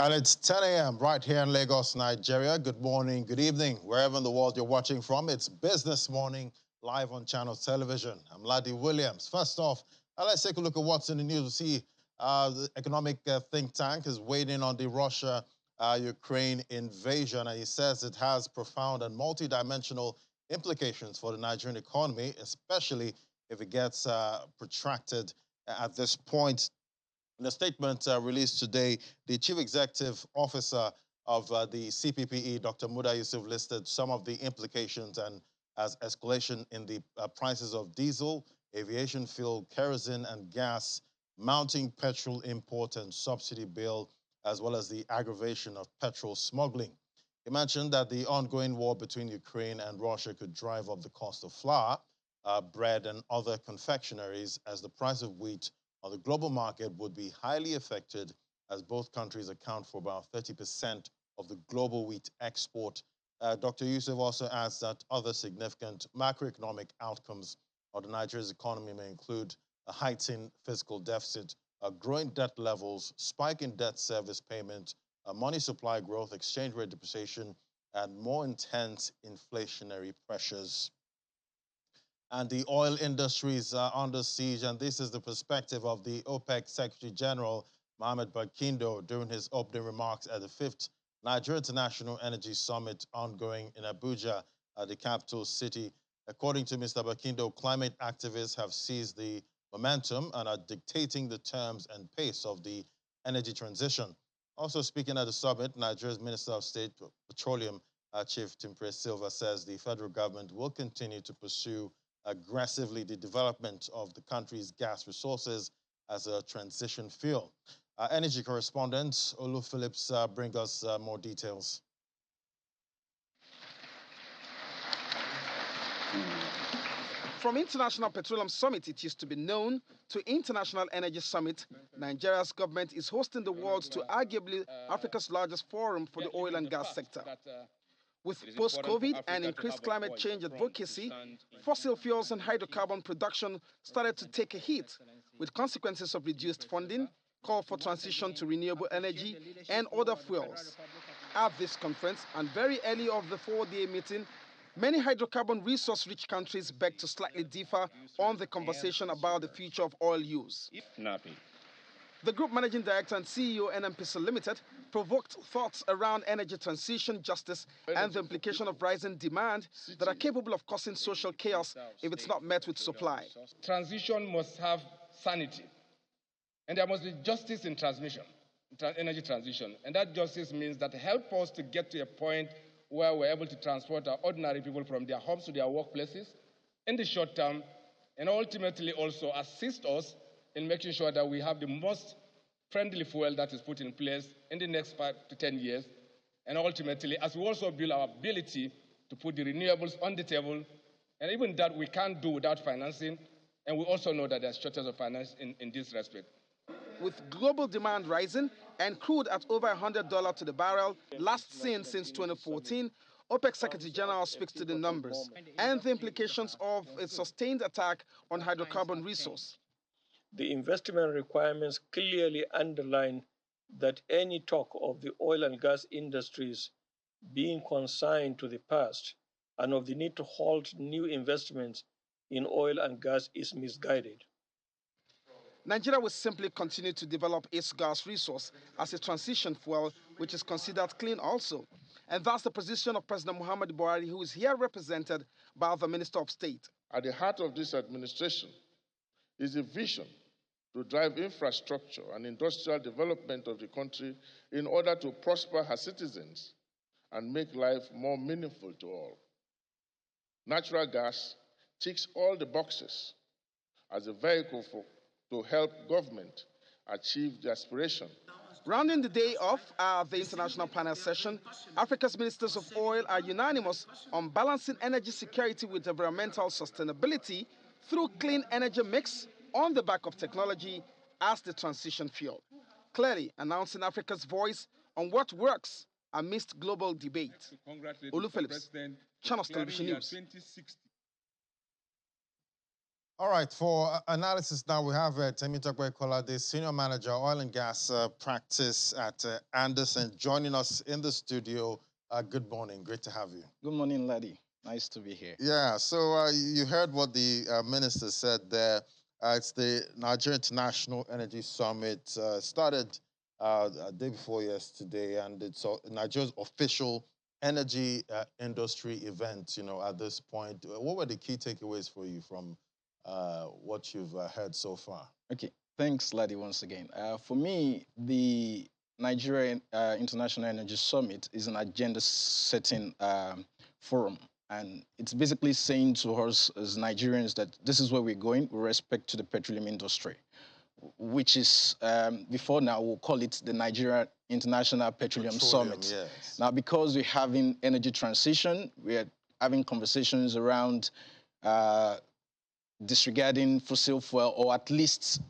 And it's 10 a.m. right here in Lagos, Nigeria. Good morning, good evening, wherever in the world you're watching from. It's Business Morning, live on Channels Television. I'm Ladi Williams. First off, let's take a look at what's in the news. We see the economic think tank is waiting on the Russia-Ukraine invasion, and he says it has profound and multidimensional implications for the Nigerian economy, especially if it gets protracted at this point. In a statement released today, the Chief Executive Officer of the CPPE, Dr. Muda Yusuf, listed some of the implications and as escalation in the prices of diesel, aviation fuel, kerosene and gas, mounting petrol import and subsidy bill, as well as the aggravation of petrol smuggling. He mentioned that the ongoing war between Ukraine and Russia could drive up the cost of flour, bread and other confectionaries as the price of wheat on the global market would be highly affected, as both countries account for about 30% of the global wheat export. Dr. Yusuf also adds that other significant macroeconomic outcomes of the Nigeria's economy may include a heightened fiscal deficit, growing debt levels, spike in debt service payment, money supply growth, exchange rate depreciation, and more intense inflationary pressures. And the oil industries are under siege, and this is the perspective of the OPEC Secretary General Mohamed Barkindo during his opening remarks at the 5th Nigerian International Energy Summit ongoing in Abuja, the capital city. According to Mr. Barkindo, climate activists have seized the momentum and are dictating the terms and pace of the energy transition. Also speaking at the summit, Nigeria's Minister of State Petroleum, Chief Timothy Silva, says the federal government will continue to pursue aggressively the development of the country's gas resources as a transition fuel. Energy correspondent Olu Phillips bring us more details. From International Petroleum Summit, it used to be known, to International Energy Summit, Nigeria's government is hosting the world's to arguably Africa's largest forum for the oil and gas sector. With post-COVID and increased climate change advocacy, fossil fuels and hydrocarbon production started to take a hit, with consequences of reduced funding, call for transition to renewable energy and other fuels. At this conference, and very early of the four-day meeting, many hydrocarbon resource-rich countries beg to slightly differ on the conversation about the future of oil use. The Group Managing Director and CEO NMPC Limited provoked thoughts around energy transition, justice, and the implication of rising demand that are capable of causing social chaos if it's not met with supply. Transition must have sanity, and there must be justice in transmission, energy transition. And that justice means that help us to get to a point where we're able to transport our ordinary people from their homes to their workplaces in the short term, and ultimately also assist us in making sure that we have the most friendly fuel that is put in place in the next 5 to 10 years. And ultimately, as we also build our ability to put the renewables on the table, and even that we can't do without financing, and we also know that there's shortage of finance in this respect. With global demand rising and crude at over $100 to the barrel, last seen since 2014, OPEC Secretary General speaks to the numbers and the implications of a sustained attack on hydrocarbon resource. The investment requirements clearly underline that any talk of the oil and gas industries being consigned to the past and of the need to halt new investments in oil and gas is misguided. Nigeria will simply continue to develop its gas resource as a transition fuel, which is considered clean also. And that's the position of President Muhammadu Buhari, who is here represented by the Minister of State. At the heart of this administration is a vision to drive infrastructure and industrial development of the country in order to prosper her citizens and make life more meaningful to all. Natural gas ticks all the boxes as a vehicle to help government achieve the aspiration. Rounding the day off the international panel session, Africa's ministers of oil are unanimous on balancing energy security with environmental sustainability through clean energy mix on the back of technology as the transition fuel, clearly announcing Africa's voice on what works amidst global debate. Olu Phillips, Channels Television News. All right, for analysis now, we have Temitope Kola, the Senior Manager, Oil and Gas Practice at Anderson, joining us in the studio. Good morning. Great to have you. Good morning, Laddie. Nice to be here. Yeah, so you heard what the minister said there. It's the Nigerian International Energy Summit. Started a day before yesterday, and it's Nigeria's official energy industry event, at this point. What were the key takeaways for you from what you've heard so far? Okay, thanks, Laddie, once again. For me, the Nigerian International Energy Summit is an agenda-setting forum. And it's basically saying to us as Nigerians that this is where we're going with respect to the petroleum industry, which is, before now, we'll call it the Nigeria International Petroleum Summit. Yes. Now, because we're having energy transition, we're having conversations around disregarding fossil fuel, or at least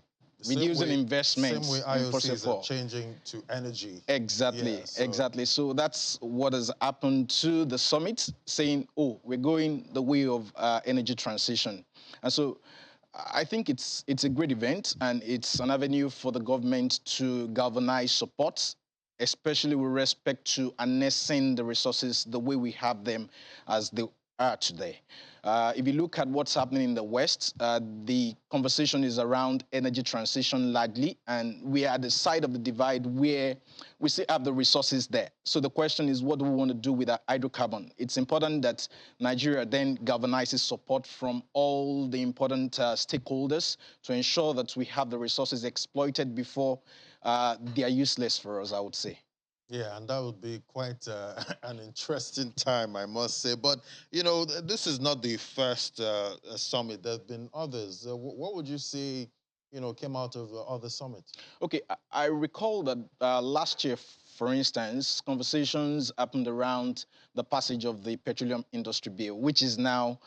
reducing investments same way in fossil IOCs fuel. are changing to energy. Exactly, Yeah, so. exactly. So that's what has happened to the summit, saying, oh, we're going the way of energy transition. And so I think it's a great event, and it's an avenue for the government to galvanize support, especially with respect to harnessing the resources the way we have them as they are today. If you look at what's happening in the West, the conversation is around energy transition largely, and we are at the side of the divide where we still have the resources there. So the question is, what do we want to do with our hydrocarbon? It's important that Nigeria then galvanizes support from all the important stakeholders to ensure that we have the resources exploited before they are useless for us, I would say. Yeah, and that would be quite an interesting time, I must say. But, this is not the first summit. There have been others. What would you say, came out of other summits? Okay, I recall that last year, for instance, conversations happened around the passage of the Petroleum Industry Bill, which is now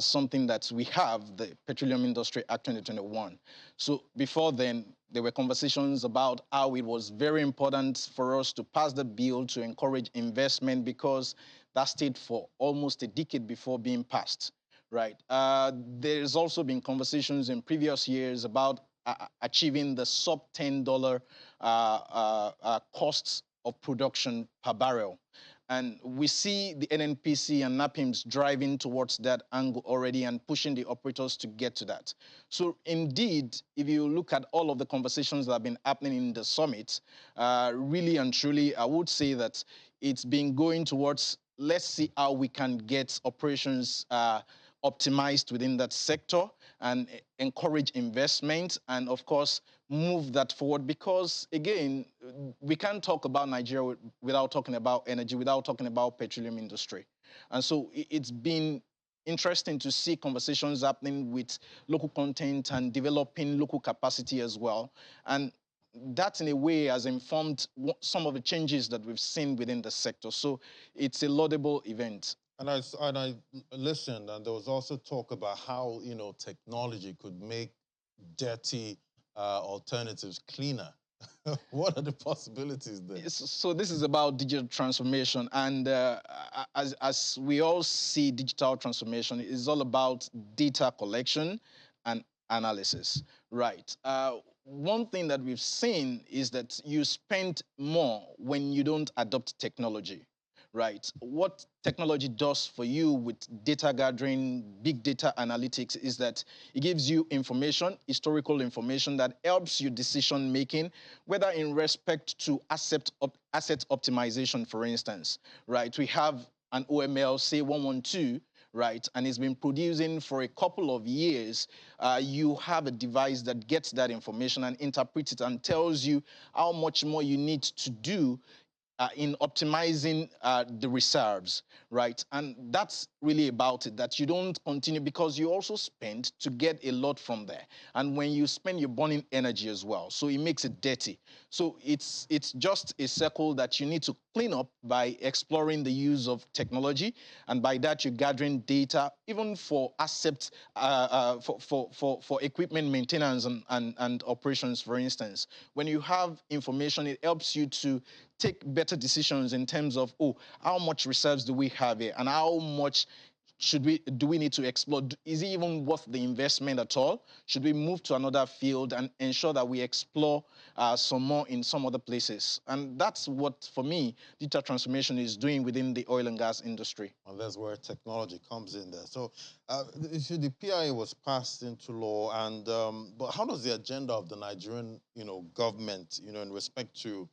something that we have, the Petroleum Industry Act 2021. So before then, there were conversations about how it was very important for us to pass the bill to encourage investment, because that stayed for almost a decade before being passed, right? There's also been conversations in previous years about achieving the sub-$10 costs of production per barrel. And we see the NNPC and NAPIMS driving towards that angle already and pushing the operators to get to that. So indeed, if you look at all of the conversations that have been happening in the summit, really and truly, I would say that it's been going towards, let's see how we can get operations optimized within that sector and encourage investment, and of course move that forward, because again, we can't talk about Nigeria without talking about energy, without talking about petroleum industry. And so it's been interesting to see conversations happening with local content and developing local capacity as well. And that in a way has informed some of the changes that we've seen within the sector. So it's a laudable event. And I listened, and there was also talk about how, technology could make dirty alternatives cleaner. What are the possibilities there? So this is about digital transformation, and as we all see, digital transformation is all about data collection and analysis, right? One thing that we've seen is that you spend more when you don't adopt technology. Right. What technology does for you with data gathering, big data analytics, is that it gives you information, historical information that helps you decision making, whether in respect to asset optimization, for instance. Right. We have an OML, say 112, right, and it's been producing for a couple of years. You have a device that gets that information and interprets it and tells you how much more you need to do in optimizing the reserves, right? And that's really about it, that you don't continue, because you also spend to get a lot from there. And when you spend, you're burning energy as well. So it makes it dirty. So it's just a circle that you need to clean up by exploring the use of technology. And by that, you're gathering data, even for assets, for equipment maintenance and operations, for instance. When you have information, it helps you to take better decisions in terms of, how much reserves do we have here, and how much do we need to explore? Is it even worth the investment at all? Should we move to another field and ensure that we explore some more in some other places? And that's what, for me, digital transformation is doing within the oil and gas industry. And that's where technology comes in there. So, the PIA was passed into law, and but how does the agenda of the Nigerian, government, in respect to,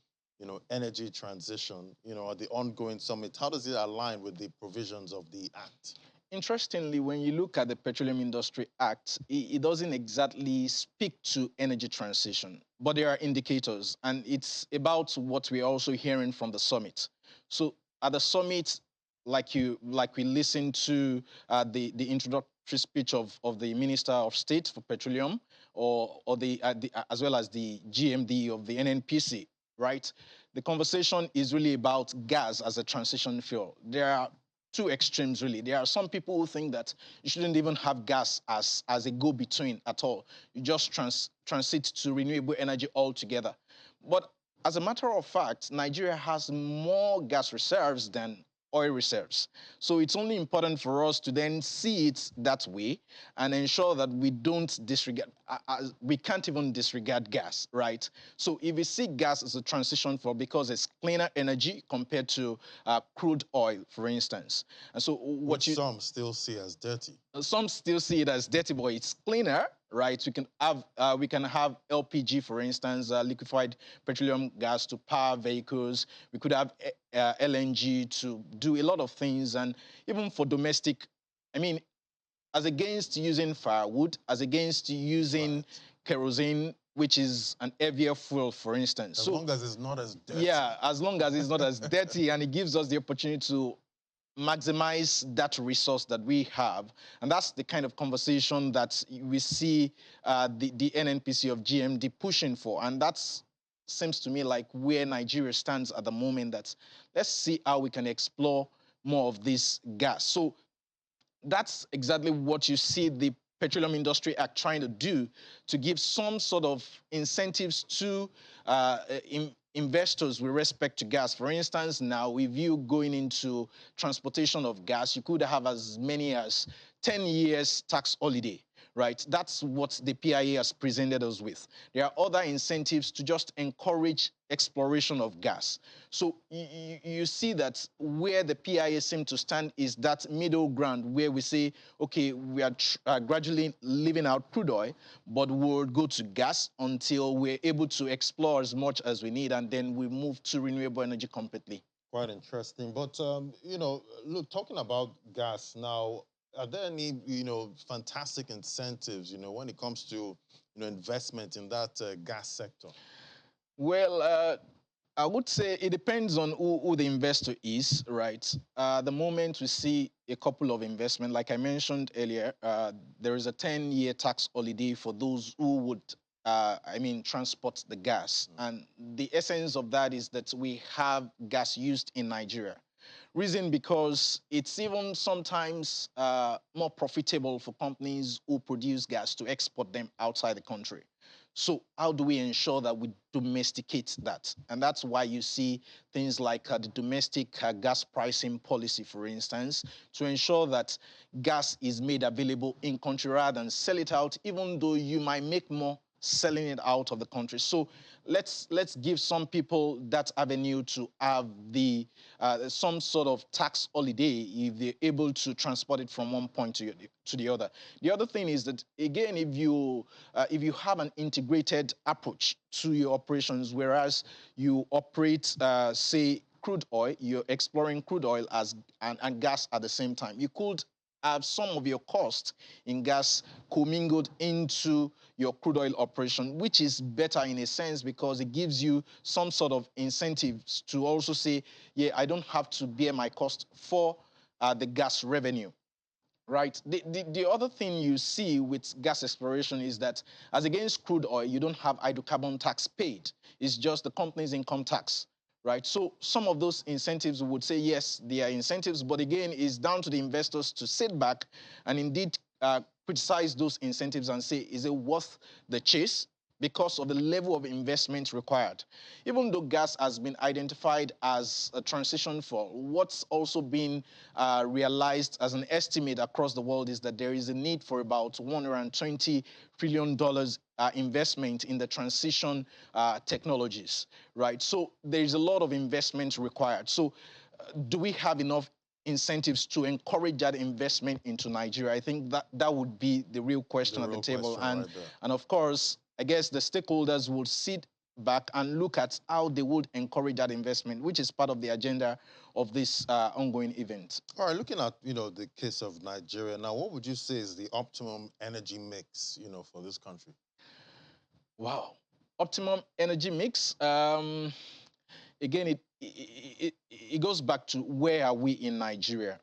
energy transition, at the ongoing summit, how does it align with the provisions of the act? Interestingly, when you look at the Petroleum Industry Act, it doesn't exactly speak to energy transition, but there are indicators, and it's about what we're also hearing from the summit. So at the summit, like we listened to the introductory speech of the Minister of State for Petroleum, or as well as the GMD of the NNPC, right? The conversation is really about gas as a transition fuel. There are two extremes, really. There are some people who think that you shouldn't even have gas as a go-between at all. You just transit to renewable energy altogether. But as a matter of fact, Nigeria has more gas reserves than oil reserves. So it's only important for us to then see it that way and ensure that we don't disregard, we can't even disregard gas, right? So if we see gas as a transition for, because it's cleaner energy compared to crude oil, for instance. And so some still see as dirty. Some still see it as dirty, but it's cleaner, right? We can have LPG, for instance, liquefied petroleum gas to power vehicles. We could have LNG to do a lot of things, and even for domestic, as against using firewood, as against using kerosene, which is an heavier fuel, for instance. As long as it's not as dirty. Yeah, as long as it's not as dirty, and it gives us the opportunity to maximize that resource that we have. And that's the kind of conversation that we see the NNPC of GMD pushing for. And that seems to me like where Nigeria stands at the moment, that let's see how we can explore more of this gas. So that's exactly what you see the Petroleum Industry Act trying to do, to give some sort of incentives to investors with respect to gas. For instance, now, if you going into transportation of gas, you could have as many as 10 years tax holiday, right? That's what the PIA has presented us with. There are other incentives to just encourage exploration of gas. So you see that where the PIA seems to stand is that middle ground where we say, okay, we are gradually leaving out crude oil, but we'll go to gas until we're able to explore as much as we need, and then we move to renewable energy completely. Quite interesting. But, look, talking about gas now, are there any, fantastic incentives, when it comes to, investment in that gas sector? Well, I would say it depends on who the investor is, right? The moment we see a couple of investment, like I mentioned earlier, there is a 10-year tax holiday for those who would, transport the gas. And the essence of that is that we have gas used in Nigeria. Reason because it's even sometimes more profitable for companies who produce gas to export them outside the country. So how do we ensure that we domesticate that? And that's why you see things like the domestic gas pricing policy, for instance, to ensure that gas is made available in country rather than sell it out, even though you might make more selling it out of the country. So let's give some people that avenue to have the some sort of tax holiday if they're able to transport it from one point to the other. The other thing is that, again, if you have an integrated approach to your operations, whereas you operate, say, crude oil, you're exploring crude oil and gas at the same time, you could have some of your costs in gas commingled into your crude oil operation, which is better in a sense because it gives you some sort of incentives to also say, yeah, I don't have to bear my cost for the gas revenue, right? The other thing you see with gas exploration is that, as against crude oil, you don't have hydrocarbon tax paid. It's just the company's income tax. Right, so some of those incentives would say, yes, they are incentives, but again, it's down to the investors to sit back and indeed criticize those incentives and say, is it worth the chase? because of the level of investment required. Even though gas has been identified as a transition fuel, what's also been realized as an estimate across the world is that there is a need for about $120 trillion investment in the transition technologies, right? So there's a lot of investment required. So do we have enough incentives to encourage that investment into Nigeria? I think that would be the real question at the table. And of course, I guess the stakeholders will sit back and look at how they would encourage that investment, which is part of the agenda of this ongoing event. All right, looking at, the case of Nigeria now, what would you say is the optimum energy mix, for this country? Wow. Optimum energy mix. Again, it goes back to where are we in Nigeria?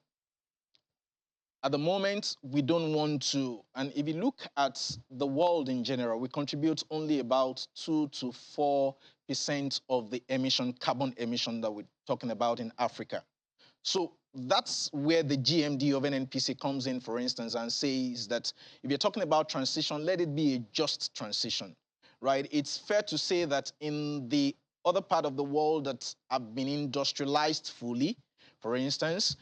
At the moment, we don't want to, and if you look at the world in general, we contribute only about 2 to 4% of the carbon emission that we're talking about in Africa. So that's where the GMD of NNPC comes in, for instance, and says that if you're talking about transition, let it be a just transition, right? It's fair to say that in the other part of the world that have been industrialized fully, for instance,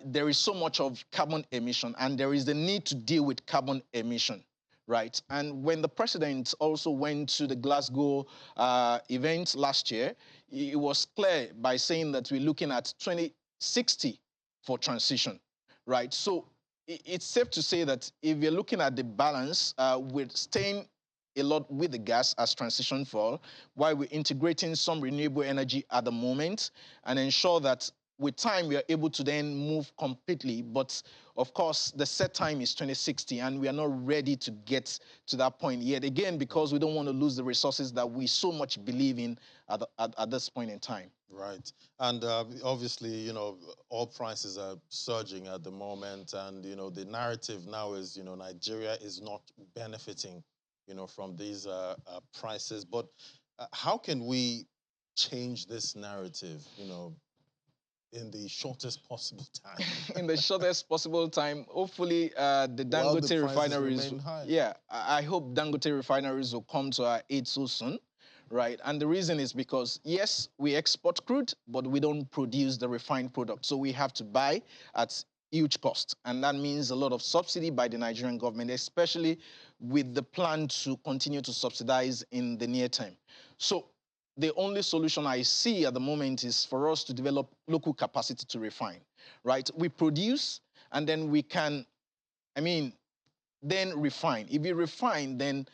there is so much of carbon emission, and there is the need to deal with carbon emission, right? And when the president also went to the Glasgow event last year, it was clear by saying that we're looking at 2060 for transition, right? So it's safe to say that if you're looking at the balance, we're staying a lot with the gas as transition fuel, while we're integrating some renewable energy at the moment and ensure that with time, we are able to then move completely. But of course, the set time is 2060, and we are not ready to get to that point yet. Again, because we don't want to lose the resources that we so much believe in at this point in time. Right. And obviously, oil prices are surging at the moment. And, the narrative now is, Nigeria is not benefiting, from these prices. But how can we change this narrative, in the shortest possible time? In the shortest possible time, hopefully the Dangote refineries. Yeah, I hope Dangote refineries will come to our aid so soon, right? And the reason is because, yes, we export crude, but we don't produce the refined product. So we have to buy at huge cost. And that means a lot of subsidy by the Nigerian government, especially with the plan to continue to subsidize in the near term. So the only solution I see at the moment is for us to develop local capacity to refine, right? We produce, and then we can, then refine. If you refine, then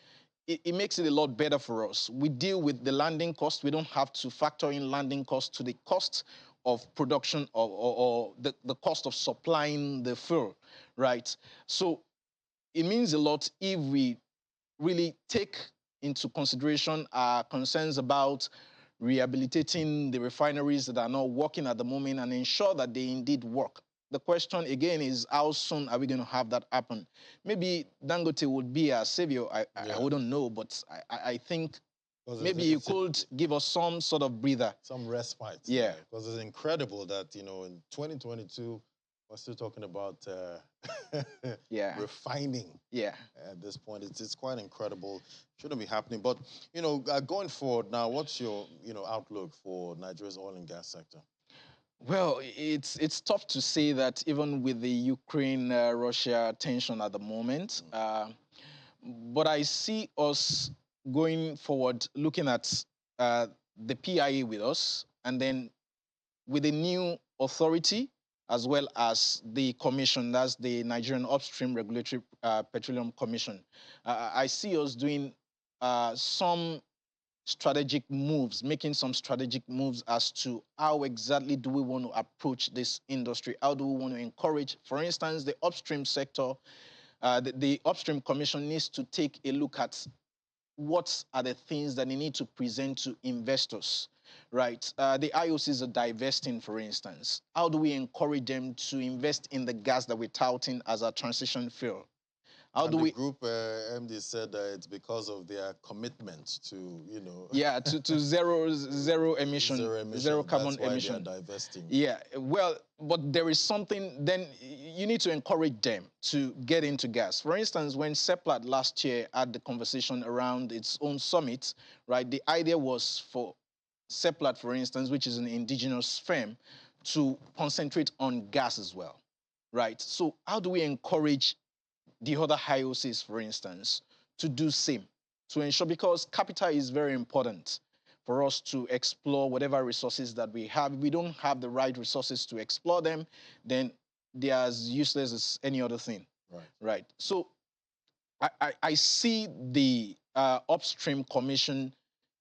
it makes it a lot better for us. We deal with the landing cost. We don't have to factor in landing cost to the cost of production or the cost of supplying the fuel, right? So it means a lot if we really take into consideration our concerns about rehabilitating the refineries that are not working at the moment and ensure that they indeed work. The question again is, how soon are we going to have that happen? Maybe Dangote would be our savior. I wouldn't know, but I think maybe you could give us some sort of breather. Some respite. Yeah. Because it's incredible that, in 2022, we're still talking about refining. Yeah. At this point, it's quite incredible. Shouldn't be happening. But, going forward now, what's your, outlook for Nigeria's oil and gas sector? Well, it's tough to say that even with the Ukraine-Russia tension at the moment. But I see us going forward looking at the PIA with us, and then with a new authority, as well as the commission, that's the Nigerian Upstream Regulatory Petroleum Commission. I see us doing some strategic moves, making some strategic moves as to how exactly do we want to approach this industry? How do we want to encourage, for instance, the upstream sector? The Upstream Commission needs to take a look at what are the things that they need to present to investors, right? The IOCs are divesting, for instance. How do we encourage them to invest in the gas that we're touting as a transition fuel? How and do the we... group MD said it's because of their commitment to, you know... Yeah, to zero emission, zero carbon That's why emission. they are divesting. Yeah, well, but there is something, then you need to encourage them to get into gas. For instance, when Seplat last year had the conversation around its own summit, right, the idea was for Seplat, for instance, which is an indigenous firm, to concentrate on gas as well, right? So how do we encourage the other IOCs, for instance, to do same, to ensure, because capital is very important for us to explore whatever resources that we have. If we don't have the right resources to explore them, then they are as useless as any other thing. Right. So I see the upstream commission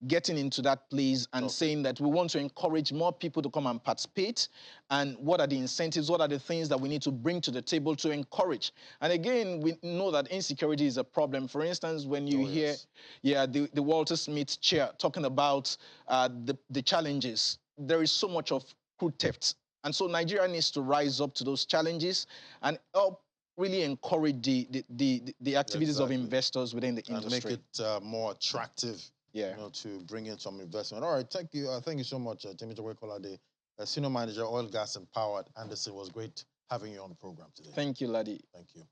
getting into that place and saying that we want to encourage more people to come and participate, and what are the incentives, what are the things that we need to bring to the table to encourage. And again, we know that insecurity is a problem. For instance, when you hear the Walter Smith chair talking about the challenges, there is so much of crude theft. And so Nigeria needs to rise up to those challenges and help really encourage the activities of investors within the industry. And make it more attractive, you know, to bring in some investment. All right, thank you so much, Timmy Kolade, Senior Manager, Oil, Gas and Power at Anderson. It was great having you on the program today. Thank you, Ladi. Thank you.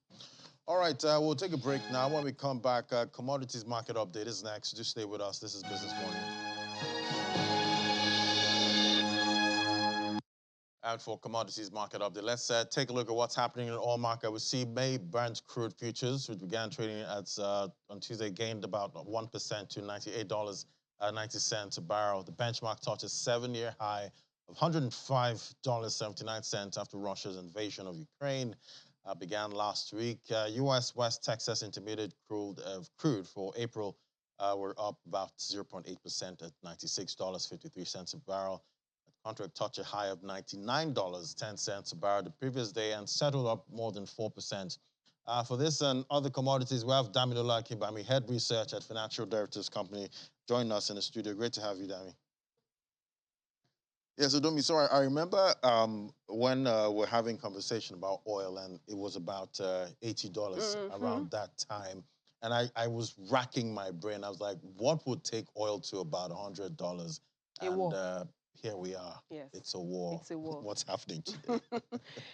All right, we'll take a break now. When we come back, commodities market update is next. Just stay with us. This is Business Morning. And for commodities market update, let's take a look at what's happening in the oil market. We see May Brent crude futures, which began trading at on Tuesday, gained about 1% to $98.90 a barrel. The benchmark touched a 7-year high of $105.79 after Russia's invasion of Ukraine began last week. U.S. West Texas Intermediate crude for April were up about 0.8% at $96.53 a barrel. Contract touched a high of $99.10 a barrel the previous day and settled up more than 4%. For this and other commodities, we have Damilola Kimbami, Head Research at Financial Derivatives Company, joining us in the studio. Great to have you, Dami. Yeah, so Domi, so I remember when we're having conversation about oil, and it was about $80 around that time. And I was racking my brain. I was like, what would take oil to about $100? And here we are. Yes. It's a war. It's a war. What's happening today?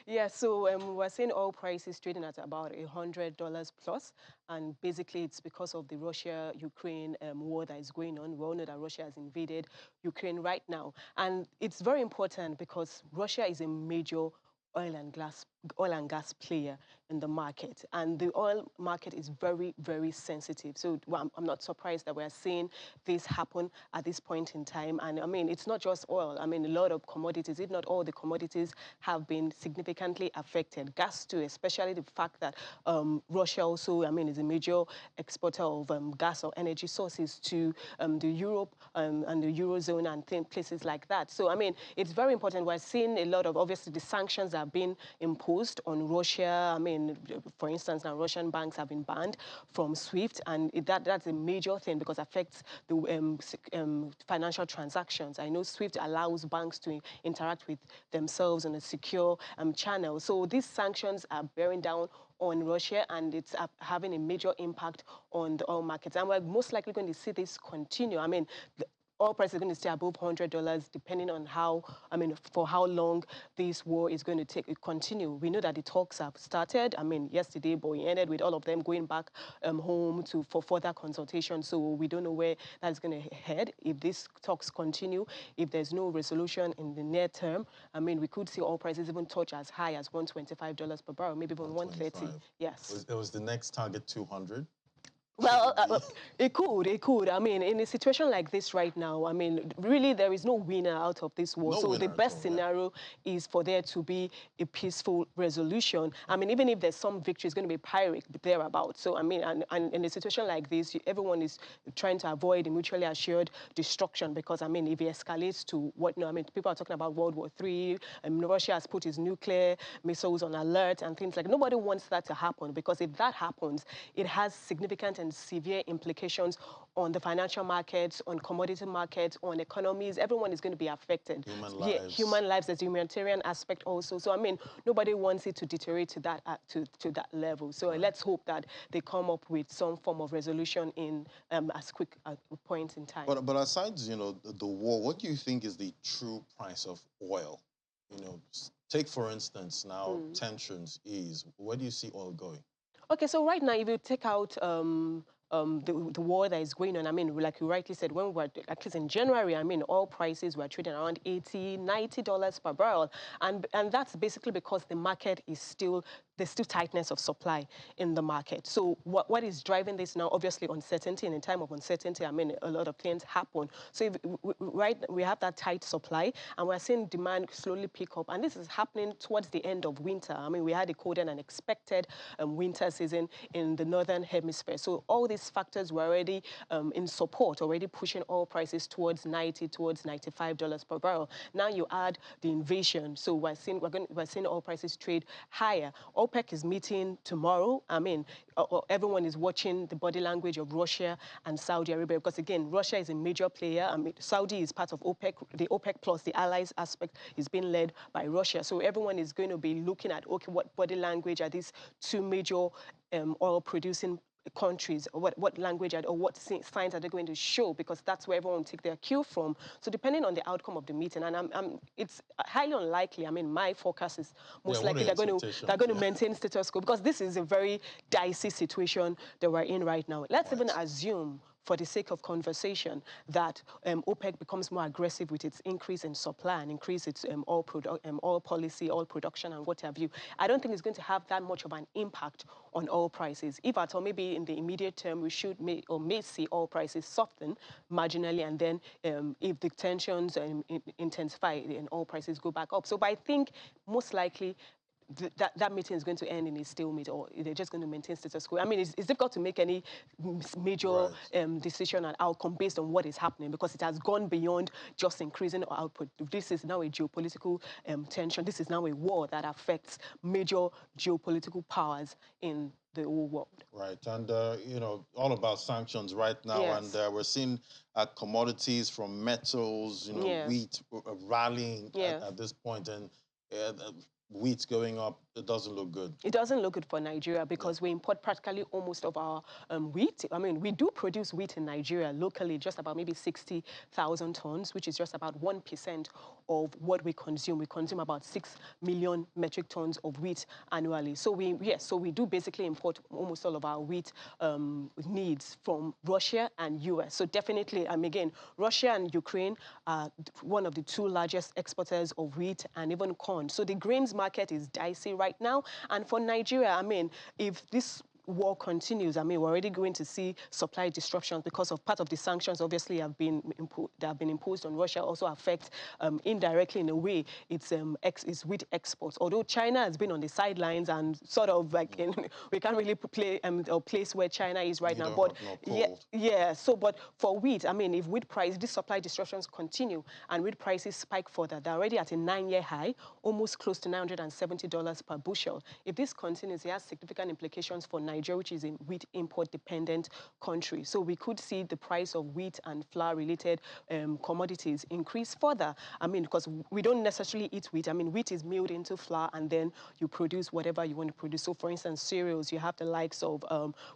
Yeah, so we're seeing oil prices trading at about $100 plus, and basically it's because of the Russia-Ukraine war that is going on. We all know that Russia has invaded Ukraine right now, and it's very important because Russia is a major oil and gas player in the market, and the oil market is very, very sensitive. So I'm not surprised that we're seeing this happen at this point in time. And I mean, it's not just oil. I mean, a lot of commodities, if not all the commodities, have been significantly affected. Gas too, especially the fact that Russia also, I mean, is a major exporter of gas or energy sources to the Europe and the Eurozone and places like that. So, I mean, it's very important. We're seeing a lot of, obviously, the sanctions that have been imposed on Russia. I mean, for instance, now Russian banks have been banned from SWIFT, and that's a major thing because it affects the financial transactions. I know SWIFT allows banks to interact with themselves in a secure channel. So these sanctions are bearing down on Russia, and it's having a major impact on the oil markets. And we're most likely going to see this continue. I mean, oil price is going to stay above $100 depending on how, I mean, for how long this war is going to continue. We know that the talks have started, I mean, yesterday, but it ended with all of them going back home for further consultation. So we don't know where that's going to head. If these talks continue, if there's no resolution in the near term, I mean, we could see oil prices even touch as high as $125 per barrel, maybe even 130. Yes. Was the next target 200? Well, it could. I mean, in a situation like this right now, I mean, really there is no winner out of this war. So the best scenario is for there to be a peaceful resolution. I mean, even if there's some victory, it's going to be Pyrrhic thereabouts. So, I mean, and in a situation like this, everyone is trying to avoid a mutually assured destruction because, I mean, if it escalates to what, I mean, people are talking about World War III, Russia has put its nuclear missiles on alert and things like that. Nobody wants that to happen because if that happens, it has significant and severe implications on the financial markets, on commodity markets, on economies. Everyone is going to be affected. Human Yeah, lives. human lives. There's a humanitarian aspect also. So I mean, nobody wants it to deteriorate to that to that level. So let's hope that they come up with some form of resolution in as quick a point in time. But aside, the war, what do you think is the true price of oil? Take for instance now tensions ease. Where do you see oil going? Okay, so right now, if you take out the war that is going on, I mean, like you rightly said, when we were, at least in January, I mean, oil prices were trading around $80, $90 per barrel. And that's basically because the market is still, there's still tightness of supply in the market. So what is driving this now? Obviously, uncertainty. And in time of uncertainty, I mean, a lot of things happen. So we have that tight supply, and we're seeing demand slowly pick up. And this is happening towards the end of winter. I mean, we had a colder than expected winter season in the northern hemisphere. So all these factors were already in support, already pushing oil prices towards $90, towards $95 per barrel. Now you add the invasion. So we're seeing oil prices trade higher. OPEC is meeting tomorrow. I mean, everyone is watching the body language of Russia and Saudi Arabia because, again, Russia is a major player. I mean, Saudi is part of OPEC. The OPEC plus, the allies aspect, is being led by Russia. So everyone is going to be looking at, okay, what body language are these two major oil-producing countries, or what language or what signs are they going to show, because that's where everyone will take their cue from. So depending on the outcome of the meeting, and it's highly unlikely, I mean, my forecast is most likely they're going to maintain status quo, because this is a very dicey situation that we're in right now. Let's even assume, for the sake of conversation, that OPEC becomes more aggressive with its increase in supply and increase its oil policy, oil production, and what have you. I don't think it's going to have that much of an impact on oil prices. If at all, maybe in the immediate term, we may see oil prices soften marginally, and then if the tensions intensify, and oil prices go back up. So, but I think most likely, that meeting is going to end in a stalemate, or they're just going to maintain status quo. I mean, it's difficult to make any major decision and outcome based on what is happening, because it has gone beyond just increasing output. This is now a geopolitical tension. This is now a war that affects major geopolitical powers in the whole world. Right, and all about sanctions right now, yes. And we're seeing commodities from metals, wheat rallying at this point, and wheat going up. It doesn't look good. It doesn't look good for Nigeria, because we import practically almost of our wheat. I mean, we do produce wheat in Nigeria locally, just about maybe 60,000 tons, which is just about 1% of what we consume. We consume about 6 million metric tons of wheat annually. So we do basically import almost all of our wheat needs from Russia and US. So definitely, again, Russia and Ukraine are one of the two largest exporters of wheat and even corn. So the grains market is dicey right now. And for Nigeria, I mean, if this war continues, I mean, we're already going to see supply disruptions because of part of the sanctions, obviously, that have been imposed on Russia, also affect indirectly, in a way, its wheat exports. Although China has been on the sidelines and sort of like we can't really play a place where China is right now. But so but for wheat, I mean, if these supply disruptions continue and wheat prices spike further, they're already at a 9-year high, almost close to $970 per bushel. If this continues, it has significant implications for Nigeria, which is a wheat import-dependent country. So we could see the price of wheat and flour-related commodities increase further. I mean, because we don't necessarily eat wheat. I mean, wheat is milled into flour, and then you produce whatever you want to produce. So, for instance, cereals, you have the likes of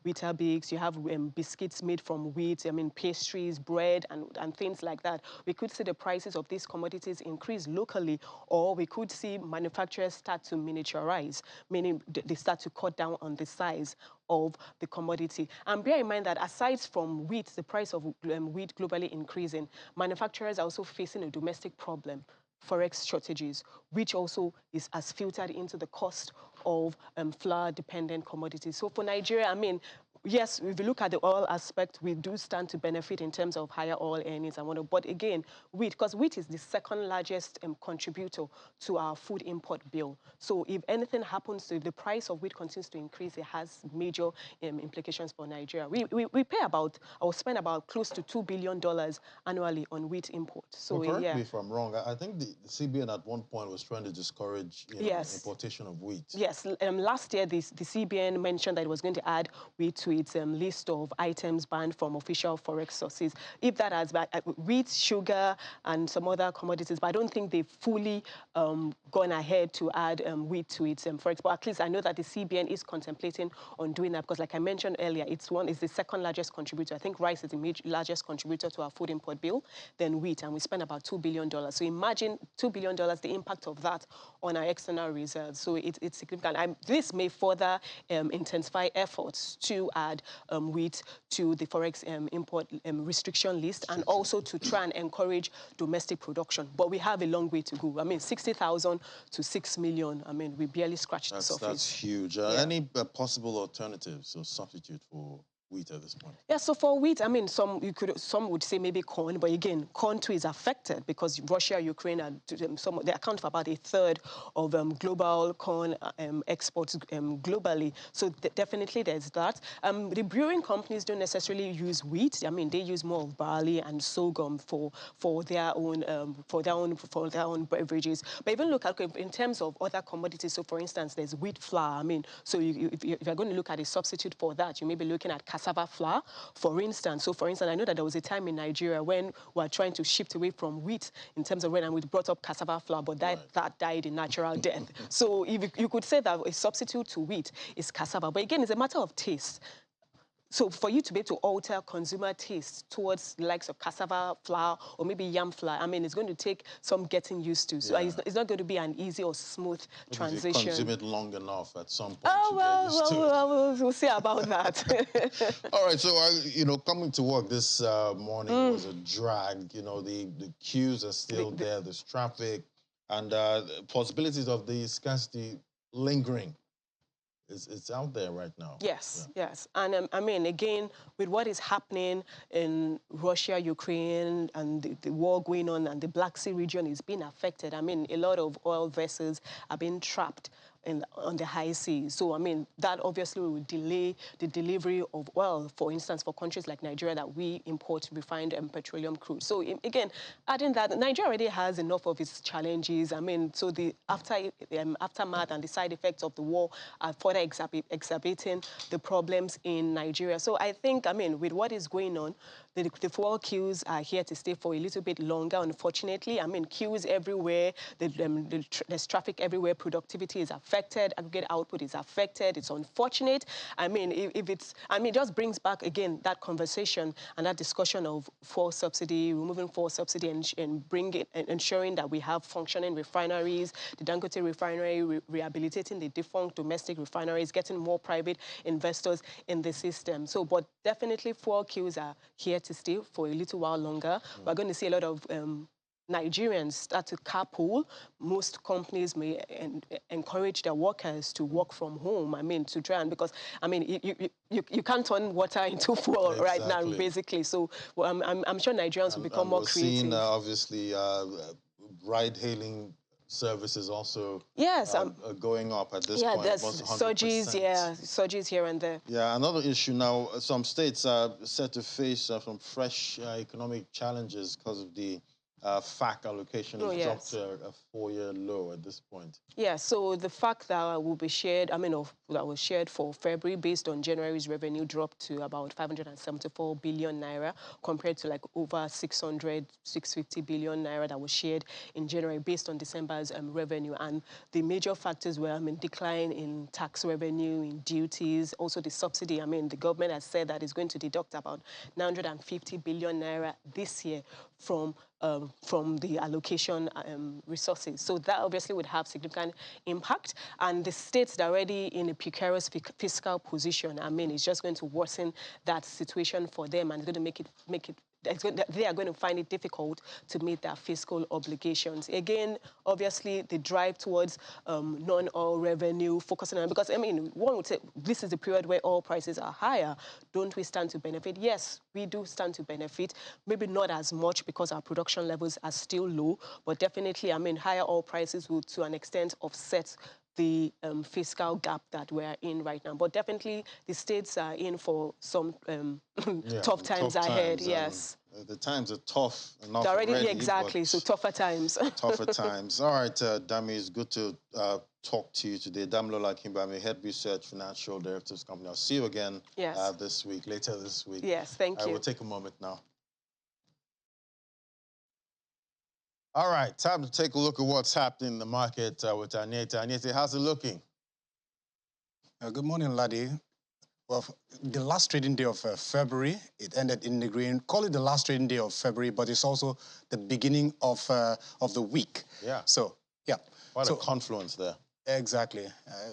Weetabix, you have biscuits made from wheat, I mean, pastries, bread, and things like that. We could see the prices of these commodities increase locally, or we could see manufacturers start to miniaturize, meaning they start to cut down on the size of the commodity. And bear in mind that aside from wheat, the price of wheat globally increasing, manufacturers are also facing a domestic problem, forex shortages, which also has filtered into the cost of flour-dependent commodities. So for Nigeria, I mean, yes, if you look at the oil aspect, we do stand to benefit in terms of higher oil earnings and whatnot. But again, wheat, because wheat is the second largest contributor to our food import bill. So if anything happens, if the price of wheat continues to increase, it has major implications for Nigeria. We pay about, or spend about close to $2 billion annually on wheat imports. So well, correct me if I'm wrong. I think the CBN at one point was trying to discourage importation of wheat. Yes, last year the CBN mentioned that it was going to add wheat to its list of items banned from official forex sources. If that has wheat, sugar, and some other commodities, but I don't think they've fully gone ahead to add wheat to its forex. But at least I know that the CBN is contemplating on doing that because, like I mentioned earlier, it's the second largest contributor. I think rice is the largest contributor to our food import bill, then wheat, and we spend about $2 billion. So imagine $2 billion, the impact of that on our external reserves. So it's significant. This may further intensify efforts to add wheat to the forex import restriction list and also to try and encourage domestic production. But we have a long way to go. I mean, 60,000 to 6 million. I mean, we barely scratched the surface. That's huge. Any possible alternatives or substitute for wheat at this point? Yeah, so for wheat, I mean, some would say maybe corn, but again, corn too is affected because Russia, Ukraine, they account for about a third of global corn exports globally. So definitely there's that. The brewing companies don't necessarily use wheat. I mean, they use more of barley and sorghum for their own beverages. But even look at in terms of other commodities. So for instance, there's wheat flour. I mean, so if you're going to look at a substitute for that, you may be looking at cassava flour, for instance. So, for instance, I know that there was a time in Nigeria when we were trying to shift away from wheat in terms of and we brought up cassava flour, but that died a natural death. So, if you could say that a substitute to wheat is cassava. But again, it's a matter of taste. So for you to be able to alter consumer taste towards the likes of cassava flour or maybe yam flour, I mean, it's going to take some getting used to. So it's not going to be an easy or smooth transition. If you consume it long enough, at some point we'll see about that. All right, so, coming to work this morning was a drag. You know, the queues are still there, there's traffic, and possibilities of the scarcity lingering. It's out there right now. Yes, yes. And I mean, again, with what is happening in Russia, Ukraine, and the war going on, and the Black Sea region is being affected. I mean, a lot of oil vessels are being trapped on the high seas. So, I mean, that obviously will delay the delivery of oil, for instance, for countries like Nigeria that we import refined petroleum crude. So, again, adding that, Nigeria already has enough of its challenges. I mean, so the aftermath and the side effects of the war are further exacerbating the problems in Nigeria. So, I think, I mean, with what is going on, the fuel queues are here to stay for a little bit longer, unfortunately. I mean, queues everywhere, there's traffic everywhere, productivity is affected, aggregate output is affected. It's unfortunate. I mean, it just brings back, again, that conversation and that discussion of fuel subsidy, removing fuel subsidy and ensuring that we have functioning refineries, the Dangote refinery, rehabilitating the defunct domestic refineries, getting more private investors in the system. So, but definitely fuel queues are here to stay for a little while longer. We're going to see a lot of Nigerians start to carpool. Most companies may encourage their workers to work from home. I mean, to try and, because, I mean, you can't turn water into fuel right now, basically. So I'm sure Nigerians will become more creative. We're seeing, obviously, ride-hailing services also going up at this point. Yeah, there's surges here and there. Yeah, another issue now, some states are set to face some fresh economic challenges because of the FAC allocation has dropped to a 4-year low at this point. Yeah, so the FAC that will be shared, that was shared for February based on January's revenue dropped to about 574 billion naira compared to like over 650 billion naira that was shared in January based on December's revenue. And the major factors were, decline in tax revenue, in duties, also the subsidy. The government has said that it's going to deduct about 950 billion naira this year from the allocation resources. So that obviously would have significant impact. And the states that are already in a precarious fiscal position, it's just going to worsen that situation for them and it's going to make it they are going to find it difficult to meet their fiscal obligations. Again, obviously, the drive towards non-oil revenue, focusing on, because, one would say this is the period where oil prices are higher. Don't we stand to benefit? Yes, we do stand to benefit. Maybe not as much because our production levels are still low, but definitely, higher oil prices will, to an extent, offset the fiscal gap that we're in right now. But definitely the states are in for some tough times ahead, yes. The times are tough enough already, already. exactly, so tougher times. Tougher times. All right, Dami, it's good to talk to you today. Damilola Kimbami, Head Research Financial Derivatives Company. I'll see you again this week, later this week. Yes, thank you. We'll take a moment now. All right, time to take a look at what's happening in the market with Anyete. Anyete, how's it looking? Good morning, Ladi. Well, the last trading day of February, it ended in the green. Call it the last trading day of February, but it's also the beginning of the week. Yeah. So, yeah. Quite a confluence there. Exactly.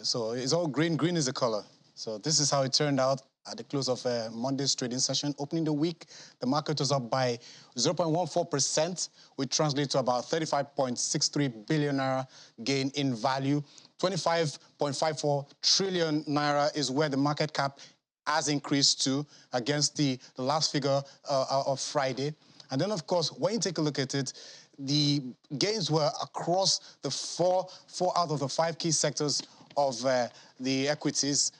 So it's all green. Green is the color. So this is how it turned out at the close of Monday's trading session. Opening the week, the market was up by 0.14%, which translates to about 35.63 billion naira gain in value. 25.54 trillion naira is where the market cap has increased to against the last figure of Friday. And then, of course, when you take a look at it, the gains were across the four out of the 5 key sectors of the equities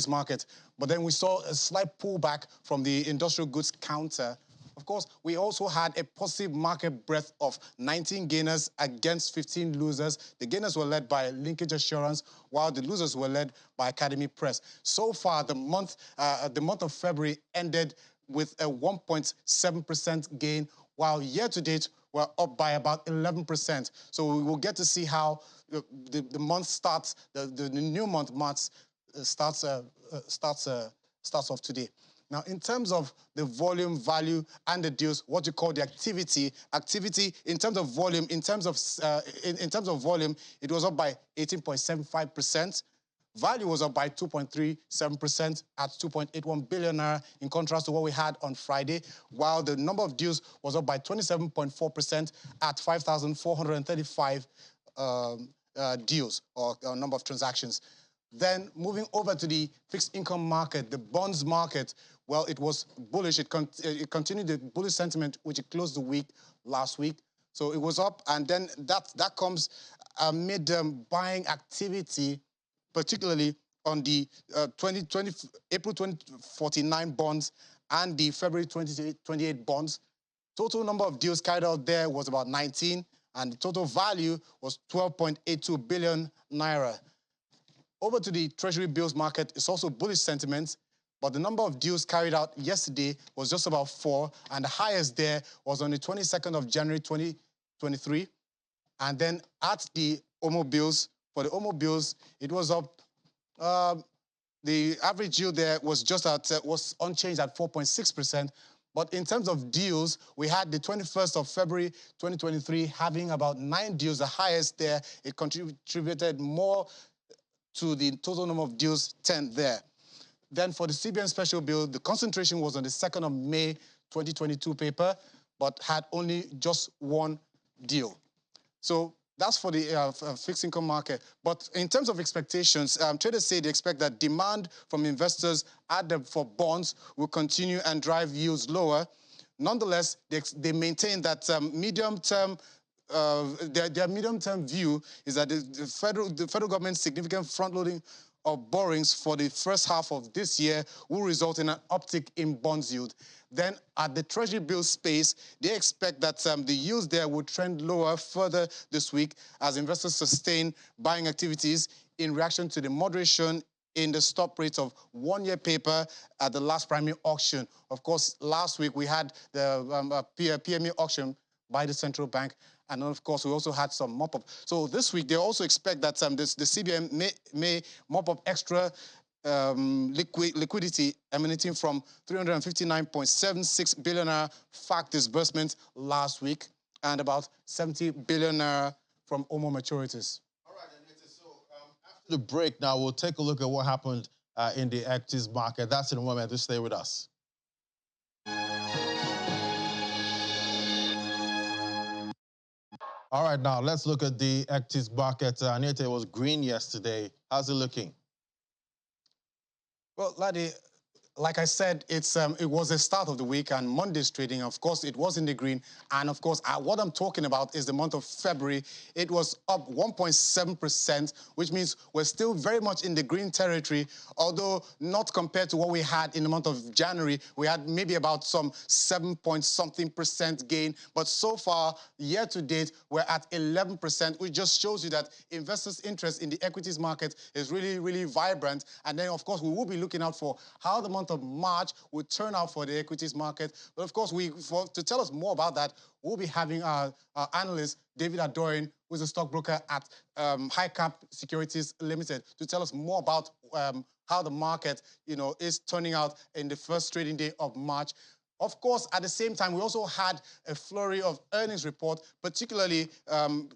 market. But then we saw a slight pullback from the industrial goods counter. Of course, we also had a positive market breadth of 19 gainers against 15 losers. The gainers were led by Linkage Assurance, while the losers were led by Academy Press. So far, the month of February ended with a 1.7% gain, while year-to-date, we're up by about 11%. So we will get to see how the month starts, the new month starts off today. Now, in terms of the volume, value, and the deals, what you call the activity in terms of volume, in terms of volume, it was up by 18.75%. Value was up by 2.37% at 2.81 billion naira, in contrast to what we had on Friday, while the number of deals was up by 27.4% at 5,435 deals, or number of transactions. Then moving over to the fixed income market, the bonds market, well, it was bullish. It continued the bullish sentiment, which it closed the week last week. So it was up, and then that comes amid buying activity, particularly on the April 2049 bonds and the February 2028 bonds. Total number of deals carried out there was about 19, and the total value was 12.82 billion naira. Over to the Treasury bills market, it's also bullish sentiment, but the number of deals carried out yesterday was just about 4, and the highest there was on the 22nd of January 2023. And then at the OMO bills, for the OMO bills, it was up. The average yield there was was unchanged at 4.6%. But in terms of deals, we had the 21st of February 2023 having about 9 deals, the highest there. It contributed more to the total number of deals, 10 there. Then for the CBN special bill, the concentration was on the 2nd of May 2022 paper, but had only just 1 deal. So that's for the fixed income market. But in terms of expectations, traders say they expect that demand from investors for bonds will continue and drive yields lower. Nonetheless, they maintain that medium-term their medium-term view is that the federal government's significant front-loading of borrowings for the first half of this year will result in an uptick in bonds yield. Then at the Treasury bill space, they expect that the yields there will trend lower further this week as investors sustain buying activities in reaction to the moderation in the stop rate of 1-year paper at the last primary auction. Of course, last week we had the PME auction by the central bank. And of course, we also had some mop-up. So this week, they also expect that the CBN may mop up extra liquidity emanating from 359.76 billion naira FAC disbursements last week and about 70 billion naira from OMO maturities. All right, so after the break now, we'll take a look at what happened in the equities market. That's in a moment. Just stay with us. All right, now let's look at the equities market. Anyete was green yesterday. How's it looking? Well, Ladi, like I said, it was the start of the week and Monday's trading. Of course, it was in the green. And of course, what I'm talking about is the month of February. It was up 1.7%, which means we're still very much in the green territory, although not compared to what we had in the month of January. We had maybe about some 7-point-something% gain. But so far, year to date, we're at 11%, which just shows you that investors' interest in the equities market is really, really vibrant. And then, of course, we will be looking out for how the month of March will turn out for the equities market. But of course, to tell us more about that, we'll be having our analyst, David Dorey, who's a stockbroker at High Cap Securities Limited, to tell us more about how the market, is turning out in the first trading day of March. Of course, at the same time, we also had a flurry of earnings report, particularly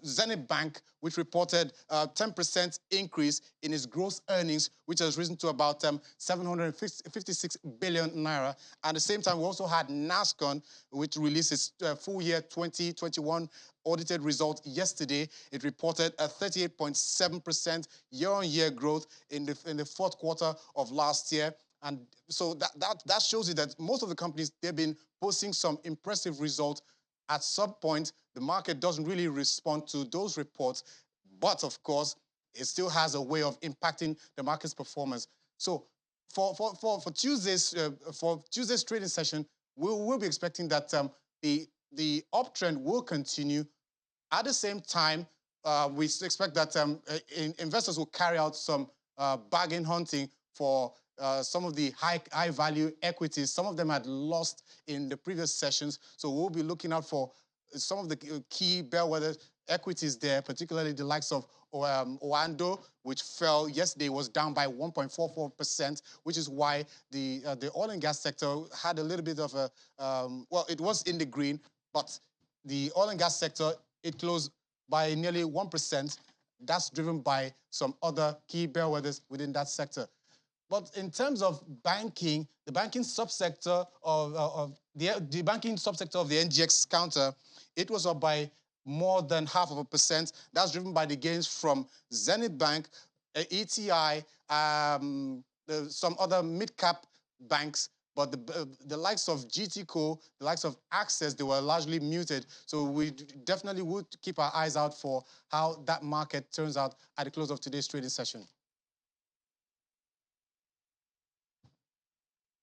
Zenith Bank, which reported a 10% increase in its gross earnings, which has risen to about 756 billion naira. At the same time, we also had NASCON, which released its full year 2021 audited result yesterday. It reported a 38.7% year-on-year growth in the fourth quarter of last year. And so that shows you that most of the companies, they've been posting some impressive results. At some point, the market doesn't really respond to those reports, but of course, it still has a way of impacting the market's performance. So for Tuesday's trading session, we'll be expecting that the uptrend will continue. At the same time, we expect that investors will carry out some bargain hunting for some of the high-value equities. Some of them had lost in the previous sessions, so we'll be looking out for some of the key bellwether equities there, particularly the likes of Oando, which fell yesterday, was down by 1.44%, which is why the oil and gas sector had a little bit of a, well, it was in the green, but the oil and gas sector, it closed by nearly 1%. That's driven by some other key bellwethers within that sector. But in terms of banking, the banking subsector of the NGX counter, it was up by more than 0.5%. That's driven by the gains from Zenith Bank, ETI, some other mid-cap banks. But the likes of GTCO, the likes of Access, they were largely muted. So we definitely would keep our eyes out for how that market turns out at the close of today's trading session.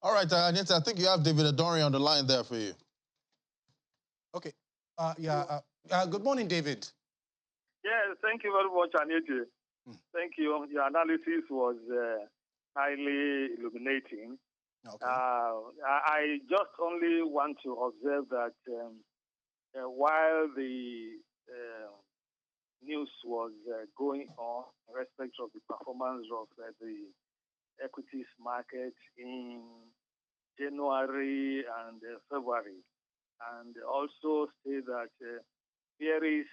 All right, Anita, I think you have David Dorey on the line there for you. Okay. Good morning, David. Yes, thank you very much, Anita. Thank you. Your analysis was highly illuminating. Okay. I just only want to observe that while the news was going on in respect of the performance of the equities market in January and February, and also say that there is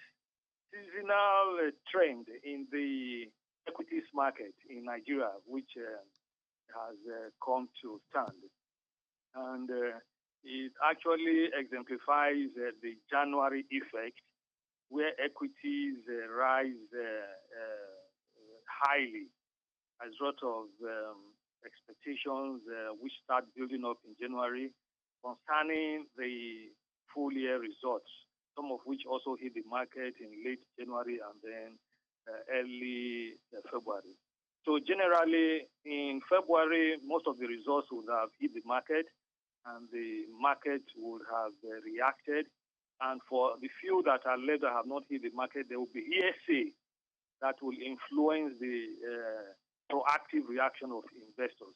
seasonal trend in the equities market in Nigeria, which has come to stand. And it actually exemplifies the January effect, where equities rise highly as a result of expectations which start building up in January concerning the full year results, some of which also hit the market in late January and then early February. So generally, in February, most of the results would have hit the market, and the market would have reacted. And for the few that are left that have not hit the market, there will be ESA that will influence the proactive reaction of investors.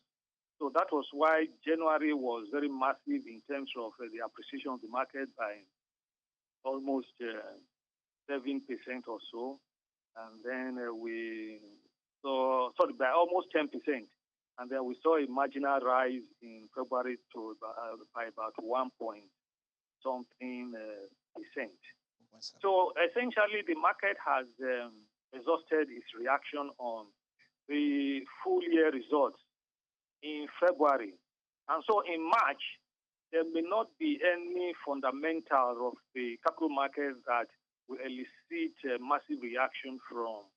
So that was why January was very massive in terms of the appreciation of the market by almost 7% or so. And then by almost 10%. And then we saw a marginal rise in February to by about 1-point-something percent. So essentially, the market has exhausted its reaction on the full year results in February. And so in March, there may not be any fundamental of the capital markets that will elicit a massive reaction from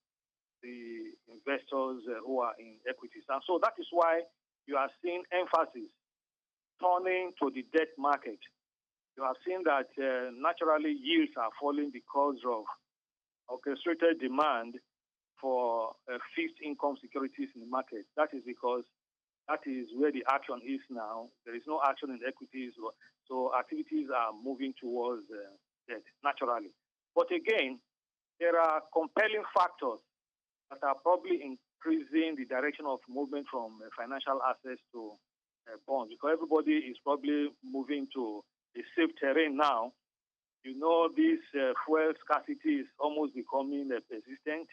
the investors who are in equities. And so that is why you are seeing emphasis turning to the debt market. You have seen that naturally yields are falling because of orchestrated demand for fixed income securities in the market. That is because that is where the action is now. There is no action in equities, so activities are moving towards debt naturally. But again, there are compelling factors that are probably increasing the direction of movement from financial assets to bonds, because everybody is probably moving to a safe terrain now. You know, this fuel scarcity is almost becoming persistent.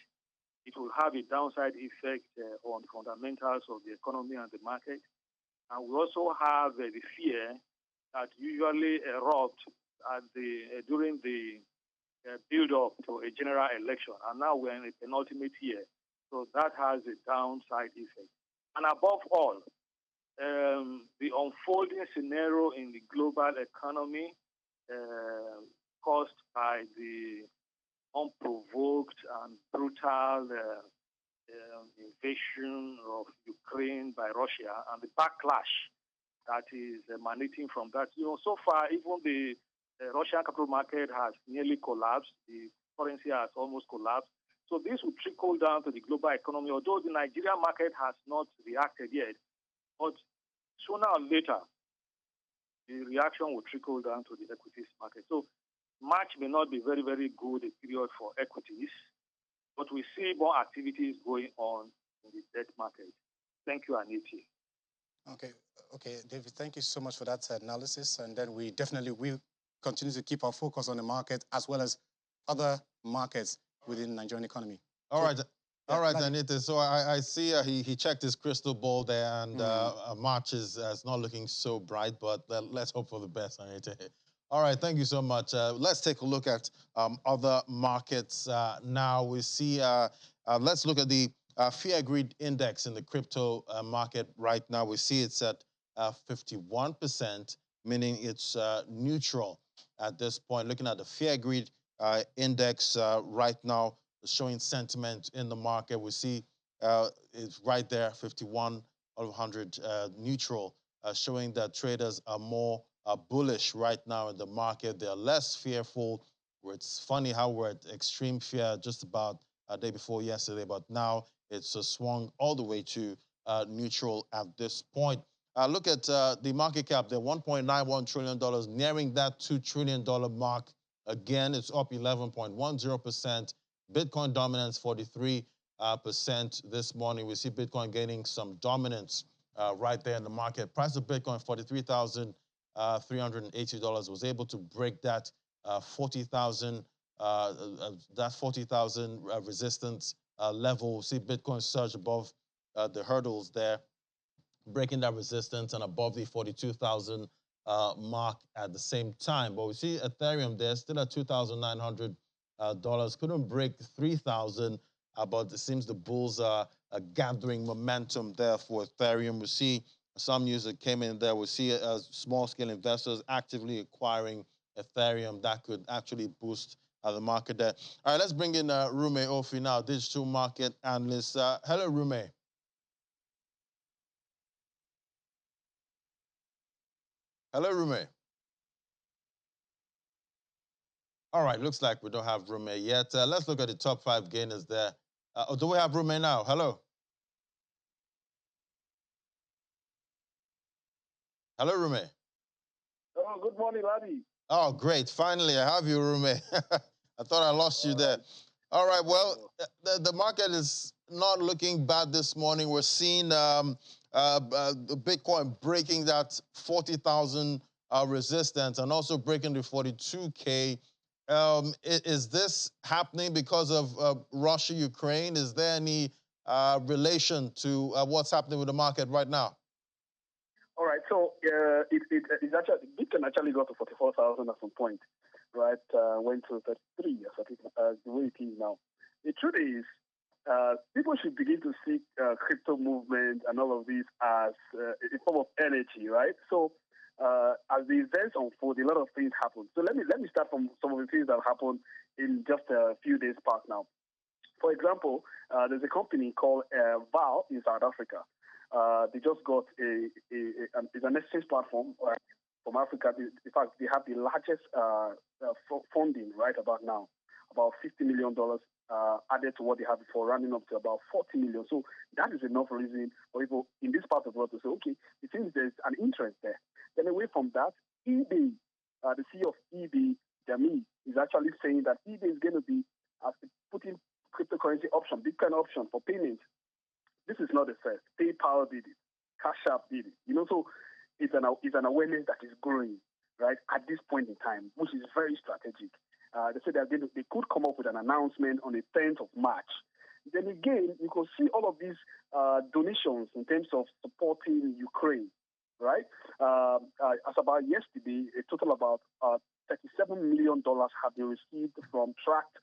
It will have a downside effect on fundamentals of the economy and the market. And we also have the fear that usually erupts during the build-up to a general election. And now we're in a penultimate year. So that has a downside effect. And above all, the unfolding scenario in the global economy caused by the unprovoked and brutal invasion of Ukraine by Russia and the backlash that is emanating from that. You know, so far, even the Russian capital market has nearly collapsed. The currency has almost collapsed. So this will trickle down to the global economy, although the Nigerian market has not reacted yet. But sooner or later, the reaction will trickle down to the equities market. So March may not be very, very good a period for equities, but we see more activities going on in the debt market. Thank you, Aniti. Okay, David, thank you so much for that analysis. And then we definitely will continue to keep our focus on the market as well as other markets within the Nigerian economy. All right, Anita. So I see he checked his crystal ball there, and March is not looking so bright, but let's hope for the best, Anita. All right, thank you so much. Let's take a look at other markets now. We see, let's look at the Fear Agreed Index in the crypto market right now. We see it's at 51%, meaning it's neutral at this point. Looking at the Fear Agreed Index right now, showing sentiment in the market. We see it's right there, 51 out of 100 neutral, showing that traders are more bullish right now in the market. They're less fearful. It's funny how we're at extreme fear just about a day before yesterday, but now it's swung all the way to neutral at this point. Look at the market cap. They're $1.91 trillion, nearing that $2 trillion mark. Again, it's up 11.10%. Bitcoin dominance 43% this morning. We see Bitcoin gaining some dominance right there in the market. Price of Bitcoin $43,380 was able to break that 40,000 resistance level. We see Bitcoin surge above the hurdles there, breaking that resistance and above the 42,000 mark at the same time. But we see Ethereum there still at $2,900. Couldn't break 3,000, but it seems the bulls are gathering momentum there for Ethereum. We see some news that came in there. We see small-scale investors actively acquiring Ethereum. That could actually boost the market there. All right, let's bring in Rume Ofi now, digital market analyst. Hello, Rume. Hello, Rume. All right, looks like we don't have Rume yet. Let's look at the top 5 gainers there. Do we have Rume now? Hello. Hello, Rume. Oh, good morning, Laddie. Oh, great. Finally, I have you, Rume. I thought I lost you there. All right, well, the market is not looking bad this morning. We're seeing Bitcoin breaking that 40,000 resistance and also breaking the 42K. Is this happening because of Russia, Ukraine? Is there any relation to what's happening with the market right now? All right, so it's actually, Bitcoin actually got to 44,000 at some point, right? Went to 33, the way it is now. The truth is, people should begin to see crypto movement and all of this as a form of energy, right? So as the events unfold, a lot of things happen. So let me start from some of the things that happened in just a few days past now. For example, there's a company called VAL in South Africa. They just got an exchange platform from Africa. In fact, they have the largest funding right about now, about $50 million added to what they had before, running up to about $40 million. So that is enough reason for people in this part of the world to say, okay, it seems there's an interest there. Then away from that, eBay, the CEO of eBay, Jamie, is actually saying that eBay is going to be putting cryptocurrency option, Bitcoin option for payment. This is not the first. PayPal did it. Cash App did it. So it's an awareness that is growing, right, at this point in time, which is very strategic. They said they could come up with an announcement on the 10th of March. Then again, you could see all of these donations in terms of supporting Ukraine, right? As about yesterday, a total about $37 million have been received from tracked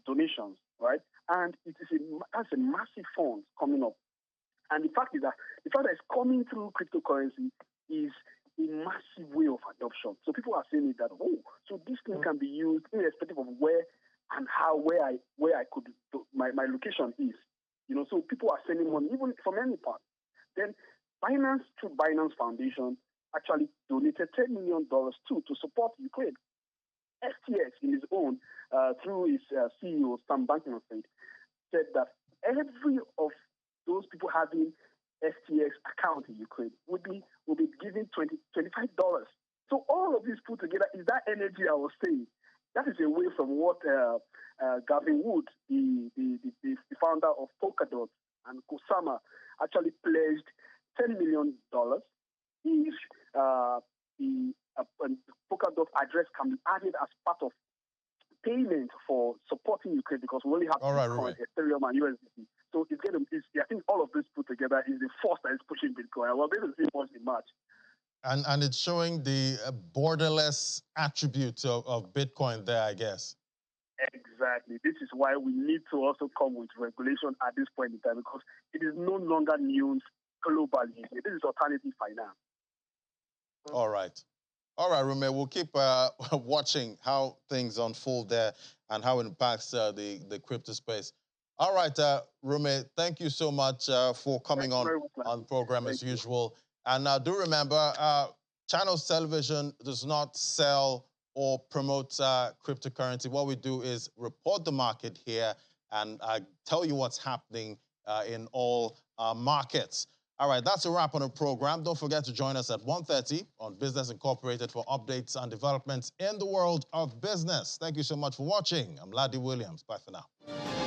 donations, right? And that's a massive fund coming up. And the fact that it's coming through cryptocurrency is a massive way of adoption. So people are saying that, so this thing can be used irrespective of where I could my location is. So people are sending money even from any part. Then Binance, through Binance Foundation, actually donated $10 million to support Ukraine. STX, in his own, through his CEO, Sam Bankman-Fried, said that every of those people having STX account in Ukraine will be given $25. So all of this put together is that energy I was saying. That is away from what Gavin Wood, the founder of Polkadot and Kusama, actually pledged $10 million if the Polkadot address can be added as part of payment for supporting Ukraine, because we only have Bitcoin, Ethereum, and USDT. So I think all of this put together is the force that is pushing Bitcoin. We're going to see much in March. And it's showing the borderless attributes of Bitcoin there, I guess. Exactly. This is why we need to also come with regulation at this point in time, because it is no longer news globally. This is alternative finance. All right, Rume, we'll keep watching how things unfold there and how it impacts the crypto space. All right, Rume, thank you so much for coming on the program as usual. And do remember, Channels Television does not sell or promote cryptocurrency. What we do is report the market here and tell you what's happening in all markets. All right, that's a wrap on the program. Don't forget to join us at 1:30 on Business Incorporated for updates and developments in the world of business. Thank you so much for watching. I'm Ladi Williams. Bye for now.